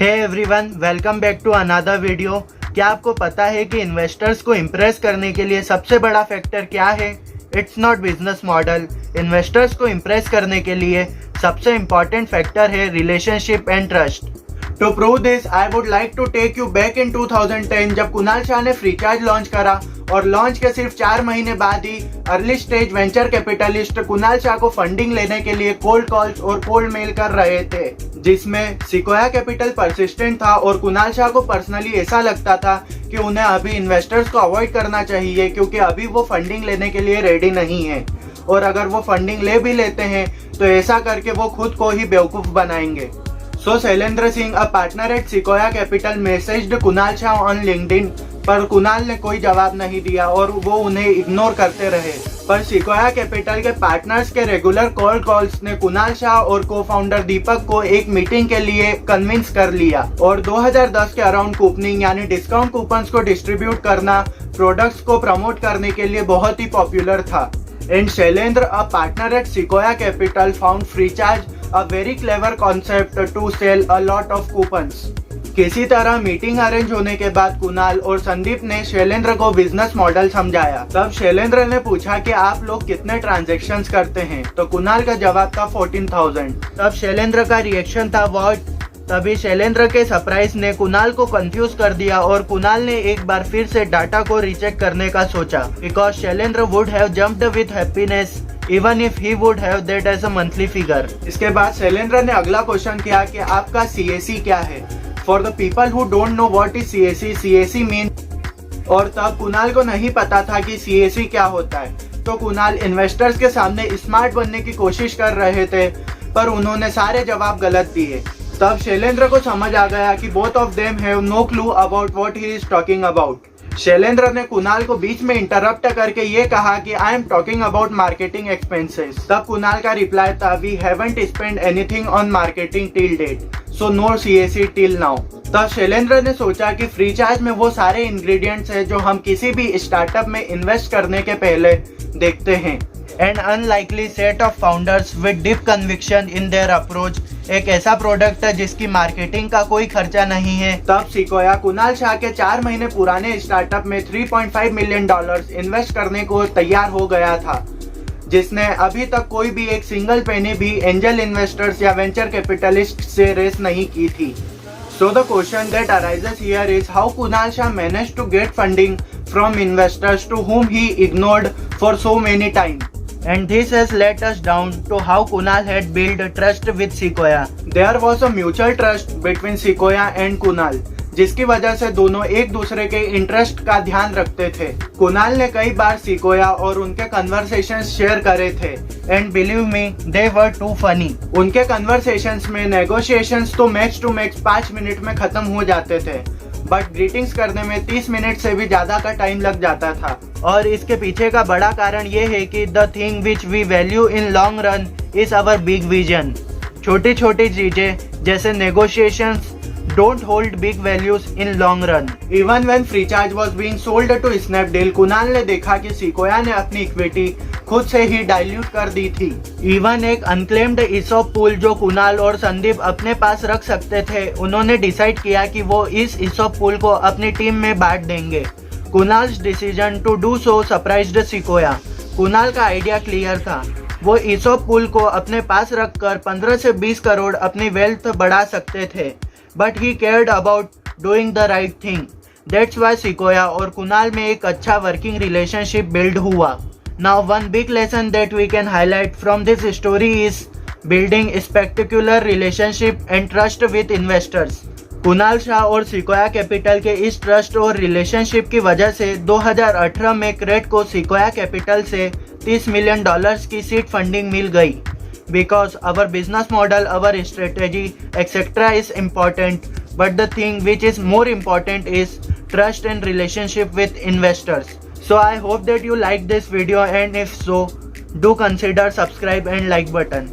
Hey everyone, welcome back to another video. क्या आपको पता है कि इन्वेस्टर्स को इम्प्रेस करने के लिए सबसे बड़ा फैक्टर क्या है? It's not business model. Investors को इम्प्रेस करने के लिए सबसे इम्पॉर्टेंट फैक्टर है relationship and trust. To prove this I would like to take you back in 2010 जब कुणाल शाह ने फ्रीचार्ज लॉन्च करा और लॉन्च के सिर्फ 4 महीने बाद ही early stage venture capitalist Kunal Shah को फंडिंग लेने के लिए कोल्ड कॉल्स और कोल्ड मेल कर रहे थे, जिसमें सिक्वोया कैपिटल परसिस्टेंट था और कुणाल शाह को पर्सनली ऐसा लगता था कि उन्हें अभी इन्वेस्टर्स को अवॉइड करना चाहिए क्योंकि अभी वो फंडिंग लेने के लिए रेडी नहीं है और अगर वो फंडिंग ले भी लेते हैं तो ऐसा करके वो खुद को ही बेवकूफ बनाएंगे। So Shailendra Singh, a partner at Sequoia Capital, messaged Kunal Shah on LinkedIn, पर कुणाल ने कोई जवाब नहीं दिया और वो उन्हें इग्नोर करते रहे। पर सिक्वोया कैपिटल के पार्टनर्स के रेगुलर कॉल्स ने कुणाल शाह और को फाउंडर दीपक को एक मीटिंग के लिए कन्विंस कर लिया और 2010 के अराउंड कूपनिंग यानी डिस्काउंट कूपन्स को डिस्ट्रीब्यूट करना प्रोडक्ट्स को प्रमोट करने के लिए बहुत ही पॉपुलर था। And Shailendra, a partner at Sequoia Capital, found FreeCharge a very clever concept to sell a lot of coupons। किसी तरह मीटिंग अरेंज होने के बाद कुणाल और संदीप ने शैलेंद्र को बिजनेस मॉडल समझाया। तब शैलेंद्र ने पूछा कि आप लोग कितने ट्रांजैक्शंस करते हैं, तो कुणाल का जवाब था 14,000। तब शैलेंद्र का रिएक्शन था व्हाट। तभी शैलेंद्र के सरप्राइज ने कुणाल को कंफ्यूज कर दिया और कुणाल ने एक बार फिर से डाटा को रीचेक करने का सोचा, because Shailendra would have jumped with happiness even if he would have that as a monthly figure. इसके बाद शैलेंद्र ने अगला क्वेश्चन किया कि आपका CAC क्या है। For the people who don't know what is CAC mean, और तब कुणाल को नहीं पता था कि CAC क्या होता है। तो कुणाल इन्वेस्टर्स के सामने स्मार्ट बनने की कोशिश कर रहे थे पर उन्होंने सारे जवाब गलत दिए। तब शैलेंद्र को समझ आ गया कि both of them have no clue about what he is talking about. Shailendra ने कुणाल को बीच में इंटरप्ट करके ये कहा कि I am talking about marketing expenses. तब कुणाल का रिप्लाई था, we haven't spend anything on marketing till date, so no CAC till now. तब शैलेंद्र ने सोचा कि फ्रीचार्ज में वो सारे इंग्रेडिएंट्स हैं जो हम किसी भी स्टार्टअप में इन्वेस्ट करने के पहले देखते हैं। And unlikely set of founders with deep conviction in their approach, एक ऐसा प्रोडक्ट है जिसकी मार्केटिंग का कोई खर्चा नहीं है। तब सिक्वोया कुणाल शाह के 4 महीने पुराने स्टार्टअप में $3.5 मिलियन इन्वेस्ट करने को तैयार हो गया था, जिसने अभी तक कोई भी एक सिंगल पेनी भी एंजल इन्वेस्टर्स या वेंचर कैपिटलिस्ट से रेस नहीं की थी। So the question that arises here is how Kunal Shah managed to get funding from investors to whom he ignored for so many time. And this has led us down to how Kunal had built trust with Sequoia. There was a mutual trust between Sequoia and Kunal, जिसकी वजह से दोनों एक दूसरे के interest का ध्यान रखते थे। कुणाल ने कई बार सिक्वोया और उनके कन्वर्सेशंस शेयर करे थे and believe me they were to funny. उनके कन्वर्सेशंस में नेगोशिएशंस तो मैक्स टू मैक्स 5 मिनट में खत्म हो जाते थे, बट ग्रीटिंग्स करने में 30 मिनट से भी ज्यादा का टाइम लग जाता था। और इसके पीछे का बड़ा कारण ये है कि the thing which we value in long run is our big vision. छोटी छोटी चीजें जैसे negotiations don't hold big values in long run. Even when FreeCharge was being sold to Snapdeal, Kunal ने देखा कि सिक्वोया ने अपनी इक्विटी खुद से ही डाइल्यूट कर दी थी। इवन एक अनक्लेम्ड ESOP पूल जो कुणाल और संदीप अपने पास रख सकते थे, उन्होंने डिसाइड किया कि वो इस ESOP पूल को अपनी टीम में बांट देंगे। Kunal's decision to do so surprised Sequoia. Kunal का आइडिया क्लियर था, वो ESOP पूल को अपने पास रखकर 15 से 20 करोड़ अपनी वेल्थ बढ़ा सकते थे, but he cared about doing the right thing. That's why Sequoia और कुणाल में एक अच्छा वर्किंग रिलेशनशिप बिल्ड हुआ। Now one big lesson that we can highlight from this story is building spectacular relationship and trust with investors. Kunal Shah और Sequoia capital के इस trust और relationship की वजह से 2018 में क्रेट को सिक्वोया कैपिटल से $30 मिलियन की सीड फंडिंग मिल गई। Because our business model, our strategy, etc. is important, but the thing which is more important is trust and relationship with investors. So I hope that you like this video, and if so, do consider subscribe and like button.